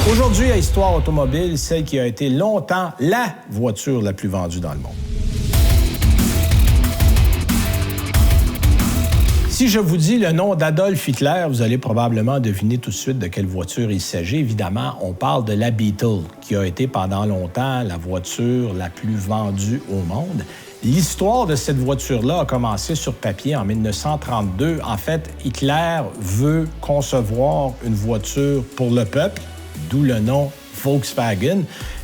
Aujourd'hui, à Histoire automobile, celle qui a été longtemps la voiture la plus vendue dans le monde. Si je vous dis le nom d'Adolf Hitler, vous allez probablement deviner tout de suite de quelle voiture il s'agit. Évidemment, on parle de la Beetle, qui a été pendant longtemps la voiture la plus vendue au monde. L'histoire de cette voiture-là a commencé sur papier en 1932. En fait, Hitler veut concevoir une voiture pour le peuple, d'où le nom Volkswagen,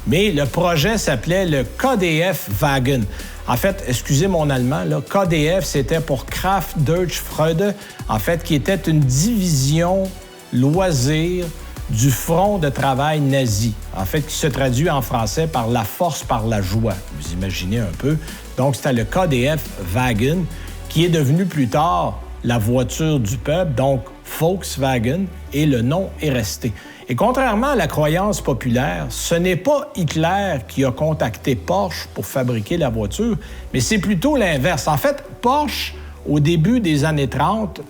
mais le projet s'appelait le KDF-Wagen. En fait, excusez mon allemand, là, KDF, c'était pour Kraft Deutsche Freude, en fait, qui était une division loisir du front de travail nazi, en fait, qui se traduit en français par la force, par la joie. Vous imaginez un peu. Donc, c'était le KDF-Wagen, qui est devenu plus tard la voiture du peuple, donc Volkswagen, et le nom est resté. Et contrairement à la croyance populaire, ce n'est pas Hitler qui a contacté Porsche pour fabriquer la voiture, mais c'est plutôt l'inverse. En fait, Porsche, au début des années 30,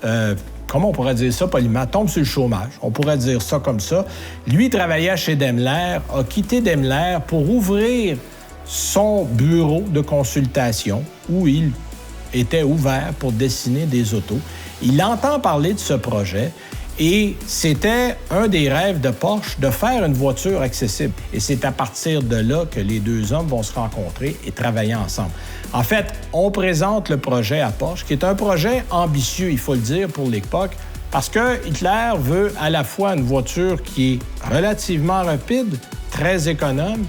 comment on pourrait dire ça poliment, tombe sur le chômage. On pourrait dire ça comme ça. Lui travaillait chez Daimler, a quitté Daimler pour ouvrir son bureau de consultation où il était ouvert pour dessiner des autos. Il entend parler de ce projet et c'était un des rêves de Porsche de faire une voiture accessible. Et c'est à partir de là que les deux hommes vont se rencontrer et travailler ensemble. En fait, on présente le projet à Porsche, qui est un projet ambitieux, il faut le dire, pour l'époque, parce que Hitler veut à la fois une voiture qui est relativement rapide, très économe,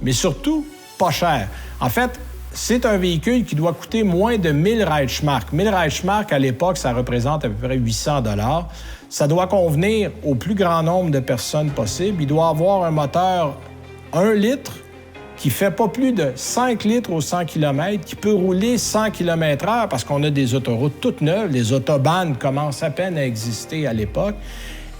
mais surtout pas chère. En fait, c'est un véhicule qui doit coûter moins de 1000 Reichsmark. 1000 Reichsmark, à l'époque, ça représente à peu près 800 $. Ça doit convenir au plus grand nombre de personnes possible. Il doit avoir un moteur 1 litre qui fait pas plus de 5 litres au 100 km, qui peut rouler 100 km/h parce qu'on a des autoroutes toutes neuves. Les autobahns commencent à peine à exister à l'époque.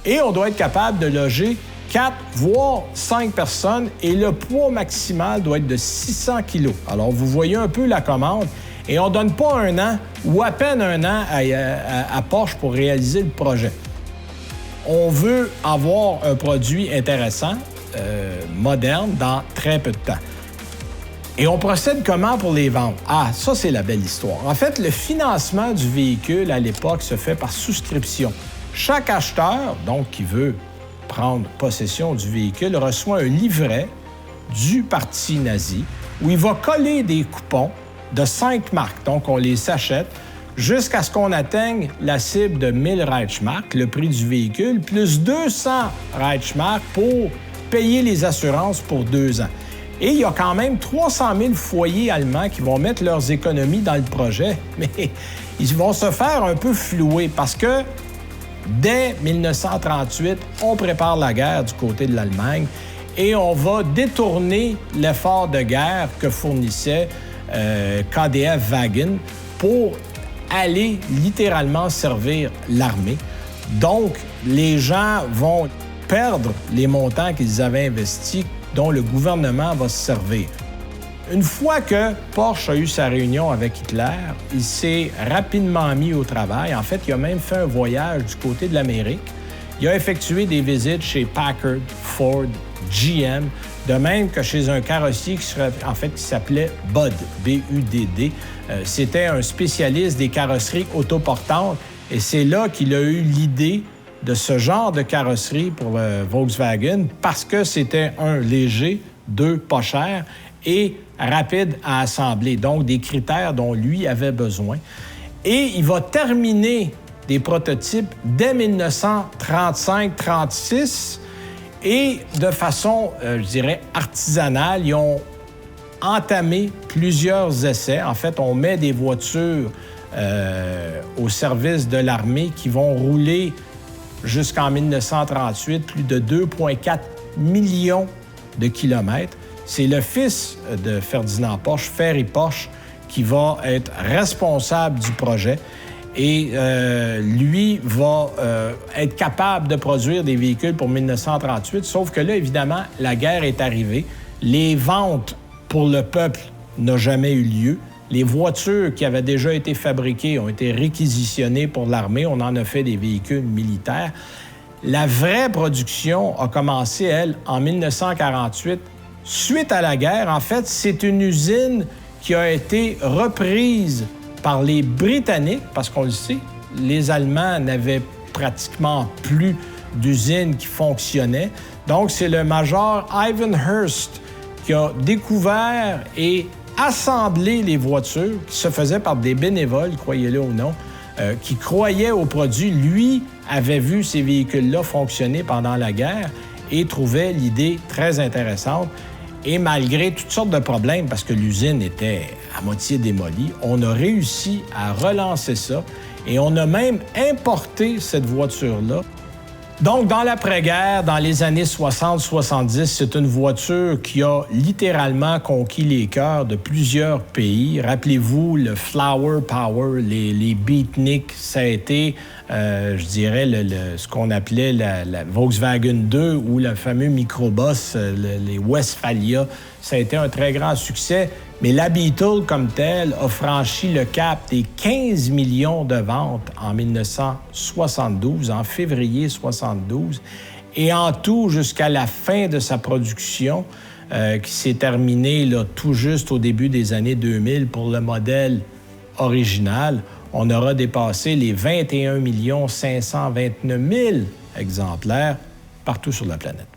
Et on doit être capable de loger 4, voire 5 personnes, et le poids maximal doit être de 600 kg. Alors, vous voyez un peu la commande, et on ne donne pas un an, ou à peine un an, à Porsche pour réaliser le projet. On veut avoir un produit intéressant, moderne, dans très peu de temps. Et on procède comment pour les vendre? Ah, ça, c'est la belle histoire. En fait, le financement du véhicule, à l'époque, se fait par souscription. Chaque acheteur, donc, qui veut prendre possession du véhicule, reçoit un livret du parti nazi où il va coller des coupons de 5 marques. Donc, on les s'achète jusqu'à ce qu'on atteigne la cible de 1000 Reichsmark, le prix du véhicule, plus 200 Reichsmark pour payer les assurances pour 2 ans. Et il y a quand même 300 000 foyers allemands qui vont mettre leurs économies dans le projet, mais ils vont se faire un peu flouer parce que dès 1938, on prépare la guerre du côté de l'Allemagne et on va détourner l'effort de guerre que fournissait KDF-Wagen pour aller littéralement servir l'armée. Donc, les gens vont perdre les montants qu'ils avaient investis, dont le gouvernement va se servir. Une fois que Porsche a eu sa réunion avec Hitler, il s'est rapidement mis au travail. En fait, il a même fait un voyage du côté de l'Amérique. Il a effectué des visites chez Packard, Ford, GM, de même que chez un carrossier qui s'appelait Budd, B-U-D-D. C'était un spécialiste des carrosseries autoportantes et c'est là qu'il a eu l'idée de ce genre de carrosserie pour le Volkswagen parce que c'était un léger, 2 pas cher et rapide à assembler, donc des critères dont lui avait besoin. Et il va terminer des prototypes dès 1935-36 et de façon, je dirais, artisanale. Ils ont entamé plusieurs essais. En fait, on met des voitures au service de l'armée qui vont rouler jusqu'en 1938 plus de 2,4 millions de kilomètres. C'est le fils de Ferdinand Porsche, Ferry Porsche, qui va être responsable du projet. Et lui va être capable de produire des véhicules pour 1938, sauf que là, évidemment, la guerre est arrivée. Les ventes pour le peuple n'ont jamais eu lieu. Les voitures qui avaient déjà été fabriquées ont été réquisitionnées pour l'armée. On en a fait des véhicules militaires. La vraie production a commencé, elle, en 1948, suite à la guerre. En fait, c'est une usine qui a été reprise par les Britanniques, parce qu'on le sait, les Allemands n'avaient pratiquement plus d'usines qui fonctionnaient. Donc, c'est le major Ivan Hearst qui a découvert et assemblé les voitures, qui se faisaient par des bénévoles, croyez-le ou non, qui croyaient au produit. Lui avait vu ces véhicules-là fonctionner pendant la guerre et trouvait l'idée très intéressante. Et malgré toutes sortes de problèmes, parce que l'usine était à moitié démolie, on a réussi à relancer ça et on a même importé cette voiture-là. Donc, dans l'après-guerre, dans les années 60-70, c'est une voiture qui a littéralement conquis les cœurs de plusieurs pays. Rappelez-vous, le Flower Power, les beatniks, ça a été, je dirais, ce qu'on appelait la Volkswagen 2 ou le fameux microbus, les Westphalia. Ça a été un très grand succès. Mais la Beetle, comme telle, a franchi le cap des 15 millions de ventes en 1972, en février 1972. Et en tout, jusqu'à la fin de sa production, qui s'est terminée là, tout juste au début des années 2000 pour le modèle original, on aura dépassé les 21 529 000 exemplaires partout sur la planète.